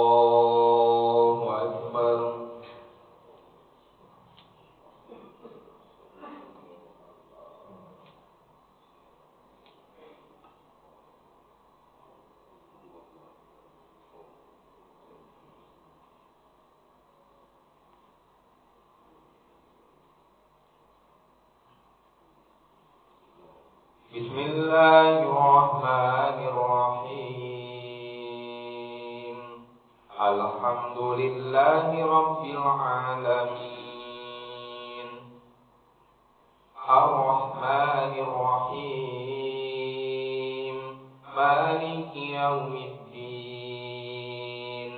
الله أكبر. بسم الله الرحمن الرحيم. الحمد لله رب العالمين الرحمن الرحيم مالك يوم الدين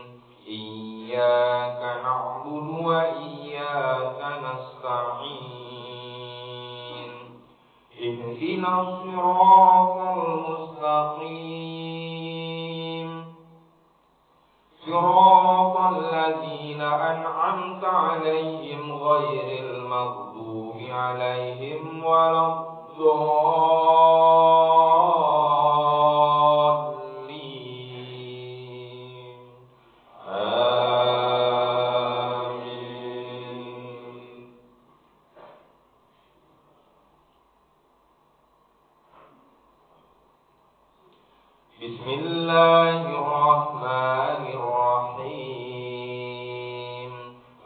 إياك نعبد وإياك نستعين اهدنا الصراط المستقيم صراط الذين أنعمت عليهم غير المغضوب عليهم ولا الضالين آمين. بسم الله الرحمن الرحيم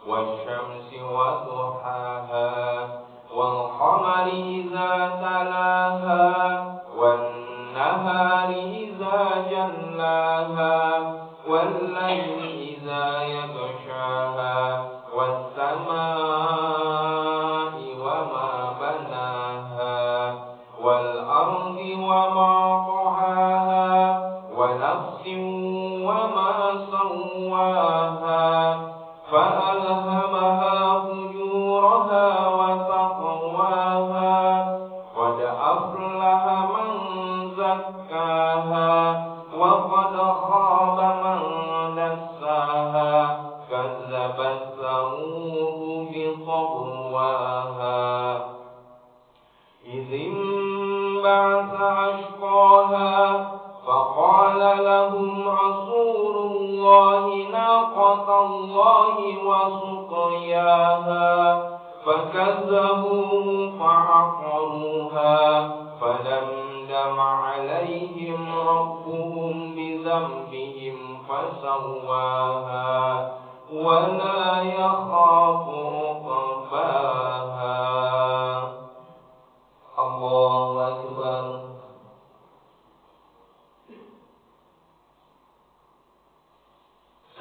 والشمس وضحاها والقمر إذا تلاها والنهار إذا جلاها والليل إذا يغشاها والسماء وما بناها والأرض وما طحاها ونفس وما سواها فألهمها فجورها وتقواها قد أفلح من زكاها وقد خاب من دساها كذبت ثمود بطغواها إذ انبعث أشقاها فقال لهم رسول الله ناقة الله وسقياها فكذبوه فعقروها فدمدم عليهم ربهم بذنبهم فسواها ولا يخاف عقباها. الله أكبر.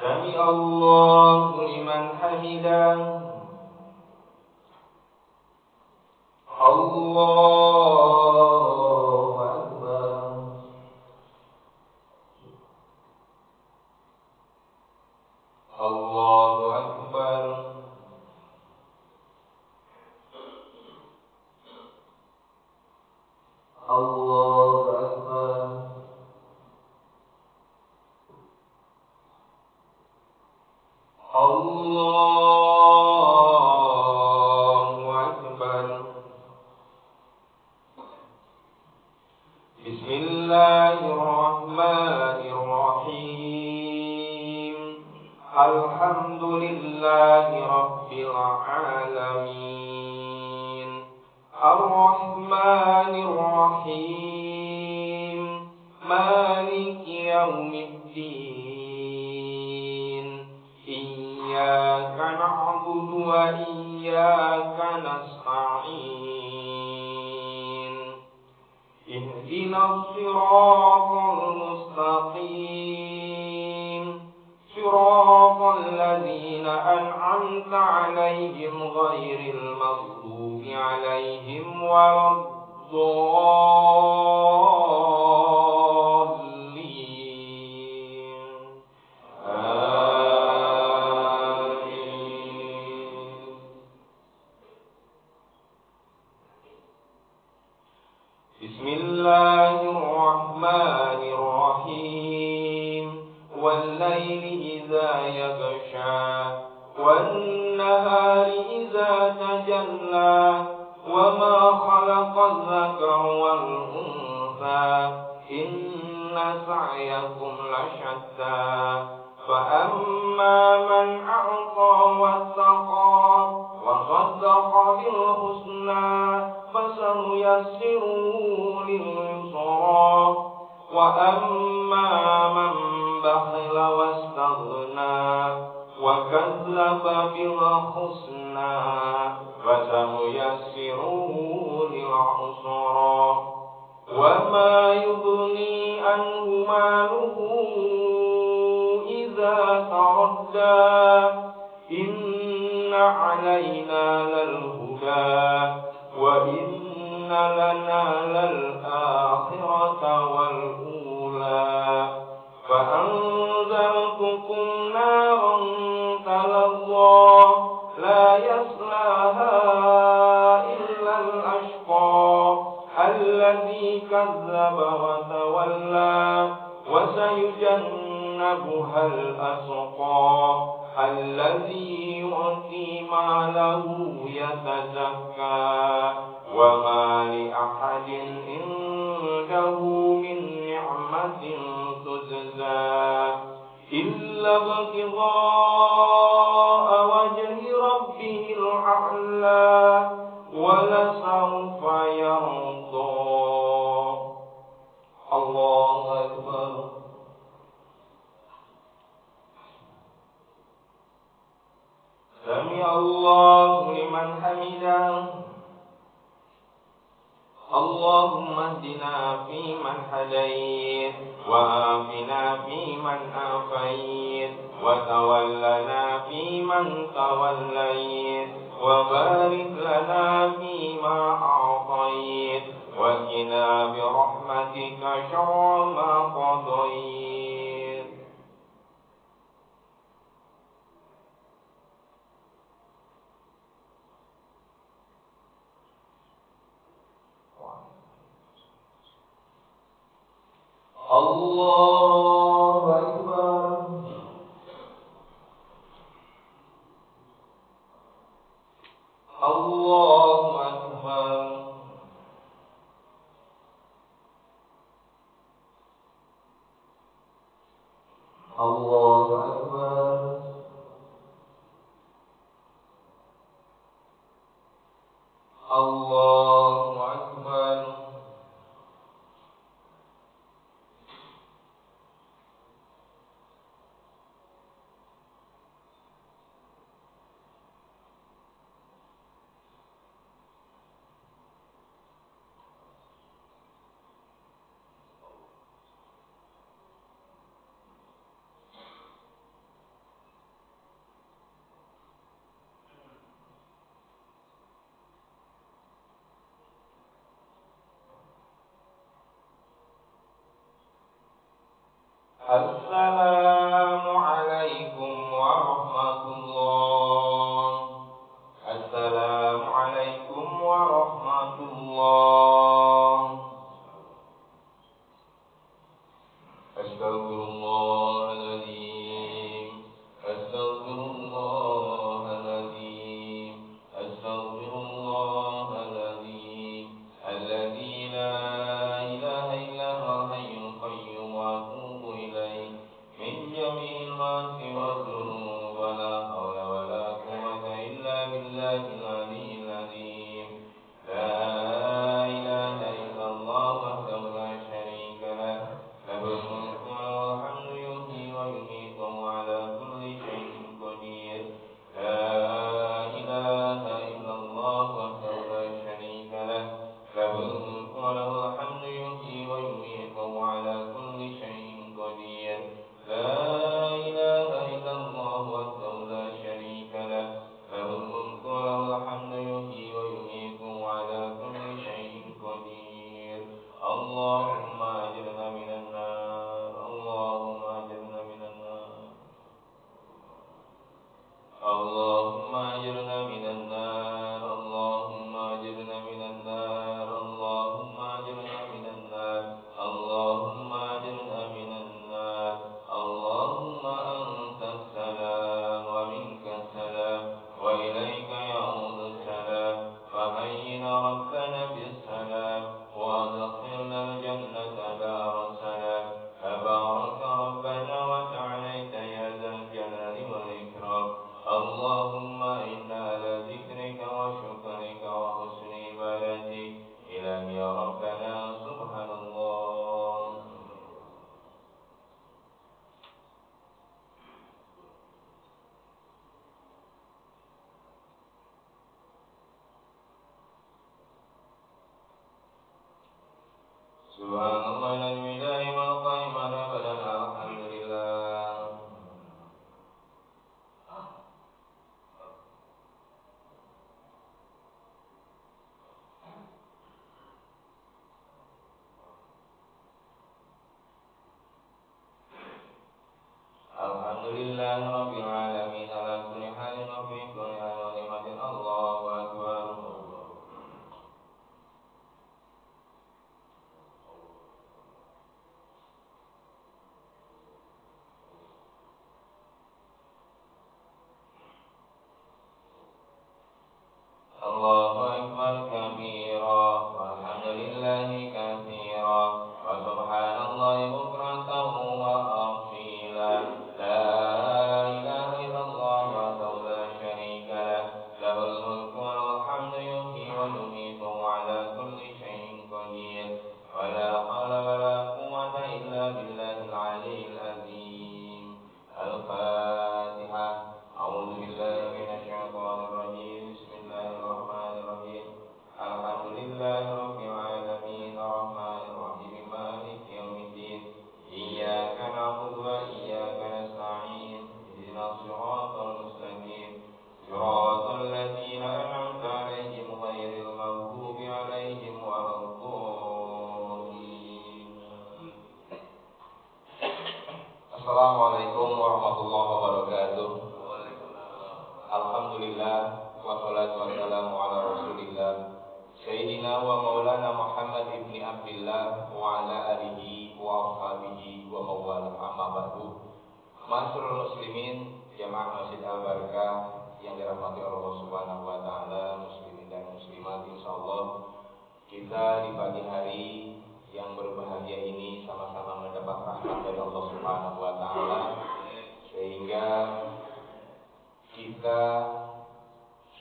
سمع الله لمن حمده. الله أكبر. الله أكبر. الله أكبر. الله أكبر. بسم الله الرحمن الرحيم الحمد لله رب العالمين الرحمن الرحيم مالك يوم الدين إياك نعبد وإياك نستعين اهدنا الصراط المستقيم صراط الذين أنعمت عليهم غير المغضوب عليهم ولا الضالين آمين. بسم الله الرحمن الرحيم والليل إذا يغشى والنهار إذا تجلى وما خلق الذكر والأنثى إن واتقى وصدق بالحسنى فسنيسره لليسرى وأما من بخل واستغنى وكذب بالحسنى فسنيسره للعسرى وما يغني عنه ماله إذا تردى إن علينا للهدى وإن لنا للآخرة والأولى فأنذرتكم نارا تلظى لا يصلاها إلا الأشقى الذي كذب وتولى وسيجنبها الأتقى الذي يؤتي ماله يتزكى وما لأحد عنده من نعمة تجزى إلا ابتغاء وجه ربه الأعلى ولسوف يرضى. الله أكبر. سمع الله لمن حمده. اللهم اهدنا فيمن هديت وعافنا فيمن عافيت وتولنا فيمن توليت وبارك لنا فيما أعطيت وقنا برحمتك شر ما قضيت. الله أكبر. الله أكبر. الله أكبر. الله أكبر. السلام عليكم ورحمة الله. السلام عليكم ورحمة الله. أستغفر الله العظيم. أستغفر الله العظيم. أستغفر الله العظيم الذي لا إله إلا هو الحي القيوم وأتوب إليه من جميع المعاصي والذنوب ولا حول ولا قوة إلا بالله العلي العظيم. لا إله إلا الله وحده لا شريك له له الملك وله الحمد يحيي ويميت وهو على كل شيء قدير. لا إله إلا الله وحده لا شريك له له الملك وله الحمد يحيي ويميت وهو على كل شيء قدير. لا إله إلا الله وحده لا شريك له له الملك وله الحمد يحيي ويميت وهو على كل شيء قدير. اللهم أجرنا من النار. اللهم أجرنا من النار. اللهم أجرنا من النار. اللهم أجرنا من النار. اللهم أجرنا من النار. اللهم أجرنا من النار. اللهم أنت السلام ومنك السلام وإليك يعود السلام. فحينا ربنا بالسلام وأدخلنا الجنة دار السلام. تبارك ربنا وتعاليت يا ذا الجلال والإكرام. اللهم اللهم إنا على ذكرك وشكرك وحسن عبادتك إلهي يا ربنا سبحان الله. Subhanallah najmi daiman qaiman abadan alhamdulillah. Alhamdulillah rabbil alamin ala kulli halin wa fi kulli halin wa ni'matin Allahu akbar. Allahu akbar kabira walhamdulillahi katsira wa subhanallahi bukratan wa asila. La ilaha illallah wa la syarika lah, lahul mulku wa lahul hamdu yuhyi wa yumiitu wa ala kulli syai'in qadir. Wa la haula wa la quwwata illa billahil aliyyil azim. Al-Fatihah. A'udzu billahi minasy syaithanir rajim. Bismillahirrahmanirrahim. Alhamdulillahirabbil alamin arrahmanir rahim maliki yaumiddin. Iyyaka na'budu wa iyyaka nasta'in. Ihdinas siratal mustaqim. Siratal ladzina an'amta 'alaihim ghairil maghdubi 'alaihim waladdallin. Assalamualaikum warahmatullahi wabarakatuh. Alhamdulillah wassalatu wassalamu ala Rasulillah Sayyidina wa Maulana Muhammad ibni Abdillah wa ala alihi wa ashabihi wa mawalah, amma ba'du. Ma'asyiral muslimin jamaah Masjid Al-Barakah yang dirahmati Allah Subhanahu wa taala, muslimin dan muslimat, insyaallah kita di pagi hari yang berbahagia ini sama-sama mendapat rahmat dari Allah Subhanahu wa taala, sehingga kita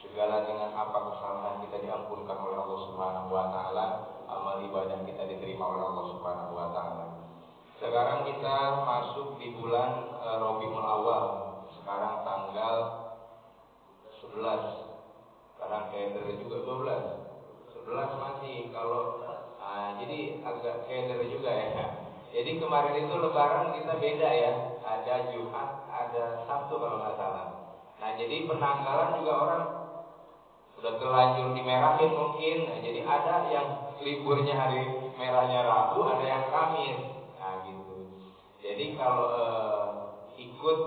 segala dengan apa kesalahan kita diampunkan oleh Allah Subhanahu wa taala, amal ibadah kita diterima oleh Allah Subhanahu wa taala. Sekarang kita masuk di bulan Rabiul Awal. Sekarang tanggal 11. Sekarang keder juga 12. 11 masih kalau jadi agak keder juga ya. Jadi kemarin itu lebaran kita beda ya. Ada Jumat, ada Sabtu kalau nggak salah. Nah, jadi penanggalan juga orang udah terlanjur dimerahin mungkin. Nah, jadi ada yang liburnya hari merahnya Rabu, ada yang Kamis. Nah, gitu. Jadi kalau ikut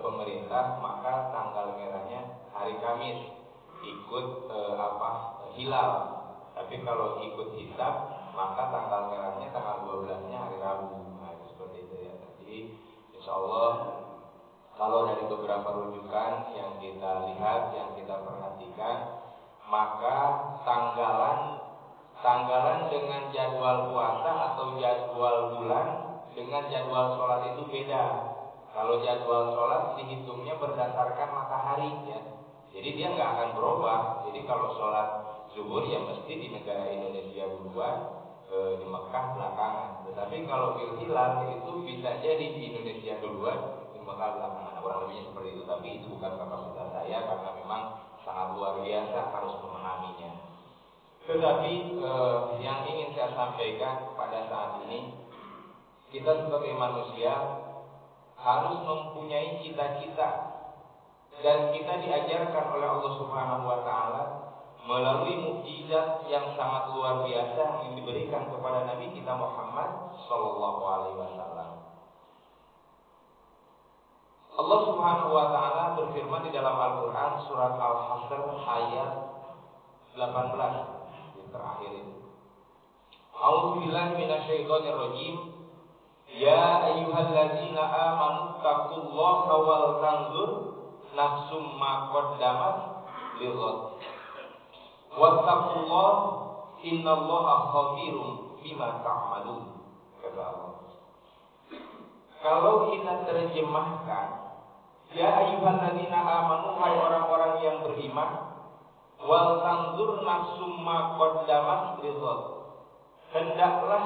pemerintah maka tanggal merahnya hari Kamis. Ikut hilal. Tapi kalau ikut hisab maka tanggal merahnya tanggal 12-nya hari Rabu. Nah, itu seperti itu ya. Jadi insyaallah kalau dari beberapa rujukan yang kita lihat, yang kita perhatikan, maka tanggalan dengan jadwal puasa atau jadwal bulan dengan jadwal sholat itu beda. Kalau jadwal sholat dihitungnya berdasarkan matahari ya. Jadi dia nggak akan berubah. Jadi kalau sholat zuhur ya mesti di negara Indonesia duluan, di Mekah belakangan. Tetapi kalau bil hilal itu bisa jadi di Indonesia duluan, di Mekah belakangan. Nah, kurang lebihnya seperti itu. Tapi itu bukan kapasitas saya karena memang sangat luar biasa harus memahaminya. Tetapi yang ingin saya sampaikan pada saat ini, kita sebagai manusia harus mempunyai cita-cita, dan kita diajarkan oleh Allah Subhanahu wa taala melalui mukjizat yang sangat luar biasa yang diberikan kepada Nabi kita Muhammad sallallahu alaihi wasallam. Allah Subhanahu wa taala berfirman di dalam Al-Qur'an surat Al-Hasr ayat 18 di terakhir itu. A'udzubillahi minasyaitonir rajim. Ya ayyuhalladzina amanu taqullaha wal tanzur nafsum ma qaddamat lighad. Wattaqullaha innallaha khabirum bima ta'malun. Kata Allah. Kalau kita terjemahkan, Ya ayyuhalladzina amanu, hai orang-orang yang beriman, wal tanzur nafsum ma qaddamat lighad. Hendaklah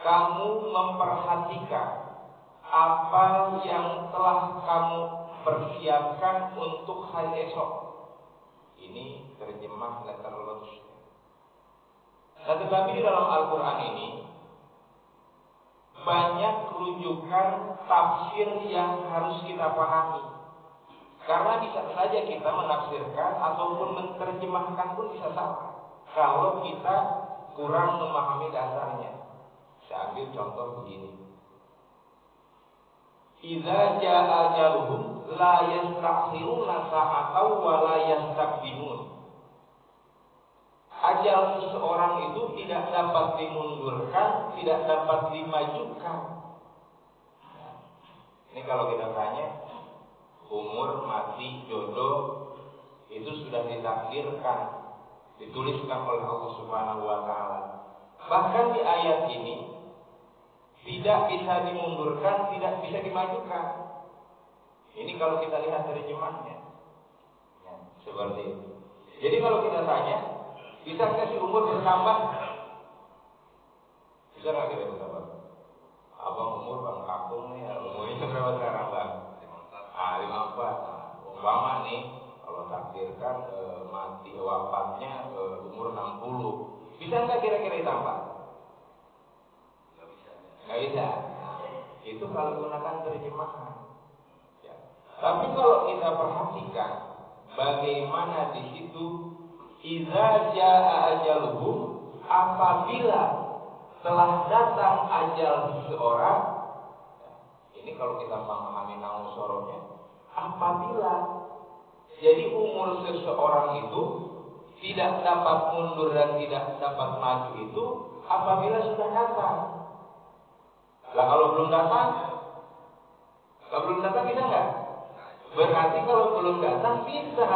kamu memperhatikan apa yang telah kamu persiapkan untuk hari esok. Ini terjemah letter Lutz. Nah, tetapi di dalam Al-Quran ini banyak rujukan tafsir yang harus kita pahami. Karena bisa saja kita menafsirkan ataupun menerjemahkan pun bisa salah kalau kita kurang memahami dasarnya. Saya ambil contoh begini. Idza jaa ajaluhum la yastakhiruna sa'atan wa la yastaqdimun. Ajal seseorang itu tidak dapat dimundurkan, tidak dapat dimajukan. Ini kalau kita tanya, umur, mati, jodoh itu sudah ditakdirkan, dituliskan oleh Allah Subhanahu wa taala. Bahkan di ayat ini tidak bisa dimundurkan, tidak bisa dimajukan. Ini kalau kita lihat terjemahnya. Ya, seperti itu. Jadi kalau kita tanya, bisa nggak si umur bertambah? Bisa nggak kita bertambah? Abang umur bang kampung nih, umurnya berapa sekarang bang? 54. Nah, umpama nih, kalau takdirkan mati wafatnya umur 60, bisa nggak kira-kira ditambah? Nggak bisa. Nah, itu kalau gunakan terjemahan. Ya. Tapi kalau kita perhatikan, bagaimana di situ idza jaa ajaluhum, apabila telah datang ajal seseorang. Ini kalau kita memahami nahwu sorohnya, apabila jadi umur seseorang itu tidak dapat mundur dan tidak dapat maju itu apabila sudah datang. Lah kalau belum datang bisa nggak? Berarti kalau belum datang bisa.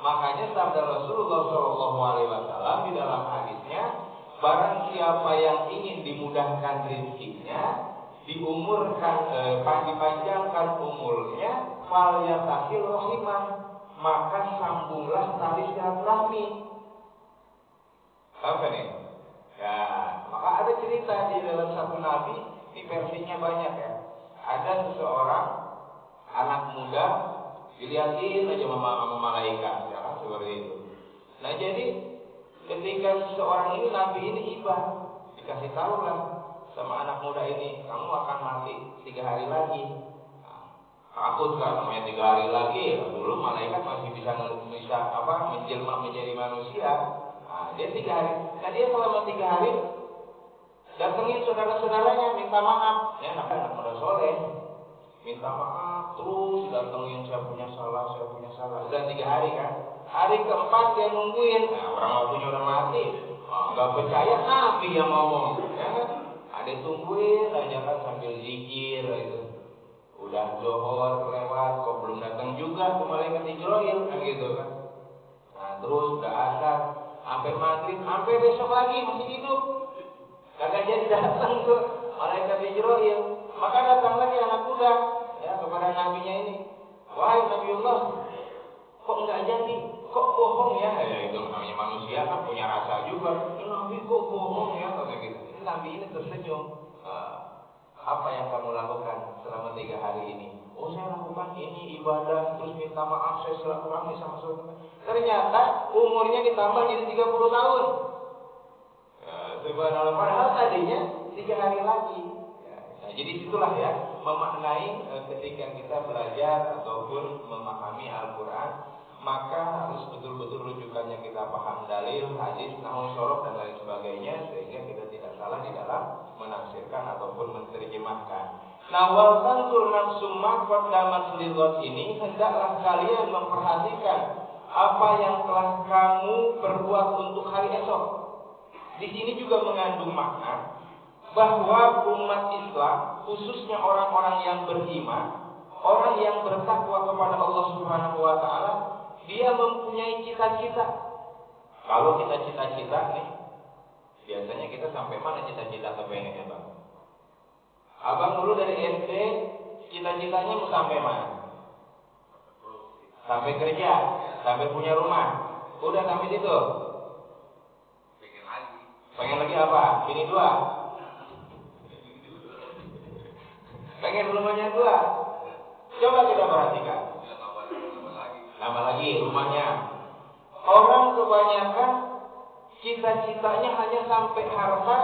Makanya sabda Rasulullah SAW di dalam hadisnya, barang siapa yang ingin dimudahkan rezekinya, dipanjangkan umurnya, fal yatasil rahimah, maka sambunglah tali silaturahmi. Apa nih? Ya, maka ada cerita di dalam satu nabi, di versinya banyak ya. Ada seseorang anak muda dilihatin aja sama malaikat, ya kan, seperti itu. Nah jadi ketika seseorang ini, nabi ini iba, dikasih tahu lah sama anak muda ini, kamu akan mati 3 hari lagi. Nah, takut kan, namanya 3 hari lagi. Dulu malaikat masih bisa menjelma menjadi manusia. Nah, dia 3 hari. Nah dia selama 3 hari datengin saudara-saudaranya, minta maaf. Ya, anak muda soleh, minta maaf terus, datengin, saya punya salah. Udah 3 hari kan. Hari keempat dia nungguin. Nah, orang waktunya udah mati. Nggak percaya, nabi yang ngomong, ya kan? Ada tungguin aja kan sambil zikir gitu. Udah zuhur lewat, kok belum datang juga tuh malaikat Jibril kan gitu kan. Nah terus udah asar, sampai maghrib, sampai besok lagi masih hidup. Kagak jadi datang tuh malaikat Jibril. Maka datang lagi anak muda ya kepada nabinya ini. Wahai Nabiullah, kok nggak jadi? Kok bohong ya? Ya itu namanya manusia kan punya rasa juga. Nabi kok bohong ya kata gitu. Ini nabi ini tersenyum. Apa yang kamu lakukan selama 3 hari ini? Oh saya lakukan ini ibadah, terus minta maaf, saya silaturahmi sama saudara. Ternyata umurnya ditambah jadi 30 tahun. Subhanallah, padahal tadinya 3 hari lagi. Ya, nah, jadi itulah ya memaknai ketika kita belajar ataupun memahami Al-Quran, maka harus betul-betul rujukannya kita paham, dalil, hadis, nahwu, shoroh dan lain sebagainya, sehingga kita tidak salah di dalam menafsirkan ataupun menerjemahkan. Nah, wal tanzur nafsum ma qaddamat lighad ini, hendaklah kalian memperhatikan apa yang telah kamu perbuat untuk hari esok. Di sini juga mengandung makna bahwa umat Islam, khususnya orang-orang yang beriman, orang yang bertakwa kepada Allah Subhanahu wa taala, dia mempunyai cita-cita. Kalau kita cita-cita nih, biasanya kita sampai mana cita-cita kepengennya bang? Abang dulu dari SD, cita-citanya mau sampai mana? sampai kerja, sampai punya rumah. Udah sampai situ. Pengen lagi apa? Bini 2. Pengen rumahnya 2. Coba kita perhatikan. Tambah lagi rumahnya. Orang kebanyakan cita-citanya hanya sampai harta,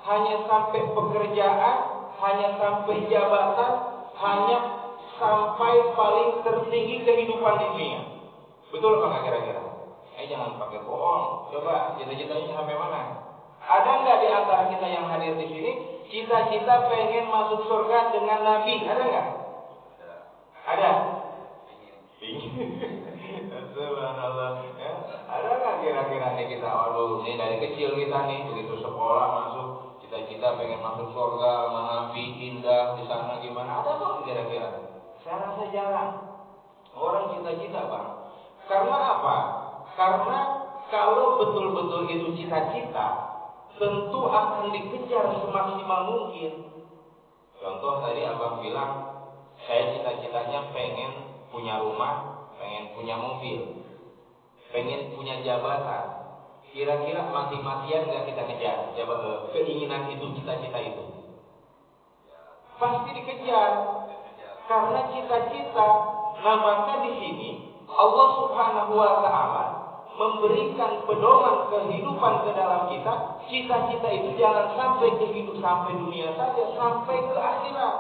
hanya sampai pekerjaan, hanya sampai jabatan, hanya sampai paling tertinggi kehidupan di dunia. Betul apa nggak kira-kira? Jangan pakai bohong. Coba cita-citanya sampai mana? Ada nggak di antara kita yang hadir di sini cita-cita pengen masuk surga dengan Nabi? Ada nggak? Ada. Subhanallah. Ya. Ada nggak kira-kira nih kita? Waduh, ini dari kecil kita nih begitu sekolah masuk cita-cita pengen masuk surga sama Nabi, indah di sana gimana? Ada nggak kira-kira? Saya rasa jarang. Orang cita-cita bang. Karena apa? Karena kalau betul-betul itu cita-cita, tentu akan dikejar semaksimal mungkin. Contoh tadi abang bilang, saya cita-citanya pengen punya rumah, pengen punya mobil, pengen punya jabatan. Kira-kira mati-matian nggak kita kejar keinginan itu, cita-cita itu? Pasti dikejar. Karena cita-cita. Nah maka di sini Allah Subhanahu wa Ta'ala memberikan pedoman kehidupan ke dalam kita. Cita-cita itu jangan sampai sampai dunia saja, sampai ke akhirat.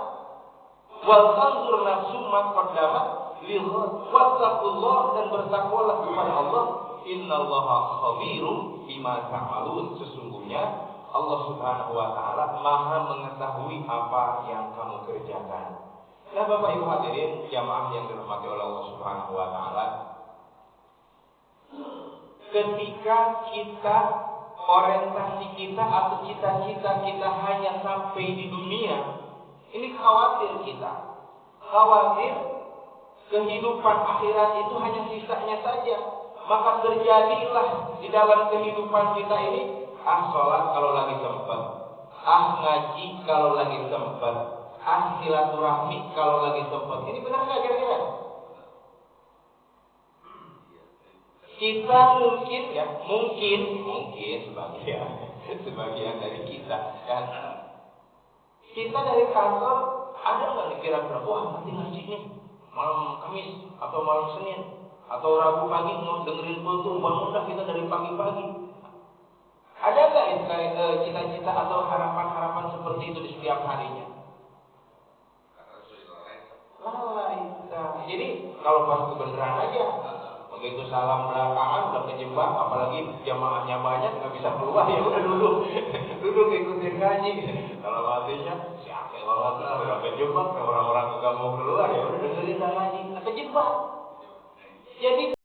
Wal tanzur nafsum ma qaddamat lighad wattaqullah, dan bertakwalah kepada Allah. Innallaha khabirum bima ta'malun. Sesungguhnya Allah Subhanahu wa Ta'ala Maha mengetahui apa yang kamu kerjakan. Nah Bapak Ibu hadirin jamaah yang dirahmati oleh Allah Subhanahu wa Ta'ala, ketika kita orientasi kita atau cita-cita kita hanya sampai di dunia, ini khawatir kita. Khawatir kehidupan akhirat itu hanya sisanya saja. Maka terjadilah di dalam kehidupan kita ini, sholat kalau lagi sempat, ngaji kalau lagi sempat, silaturahmi kalau lagi sempat. Ini benar nggak kira-kira? Kita mungkin sebagian dari kita kan, kita dari kantor ada nggak nih kira-kira, wah nanti ngaji nih malam Kamis atau malam Senin atau Rabu pagi mau dengerin kultum, bangun dah kita dari pagi-pagi. Ada nggak cita-cita atau harapan-harapan seperti itu di setiap harinya? Jadi kalau pas kebenaran aja, begitu salam belakangan udah kejebak, apalagi jamaahnya banyak nggak bisa keluar, ya udah duduk ikutin ngaji. Kalau matinya siapa banget lah, udah kejebak, orang-orang nggak mau keluar, ya udah dengerin ngaji, kejebak. Jadi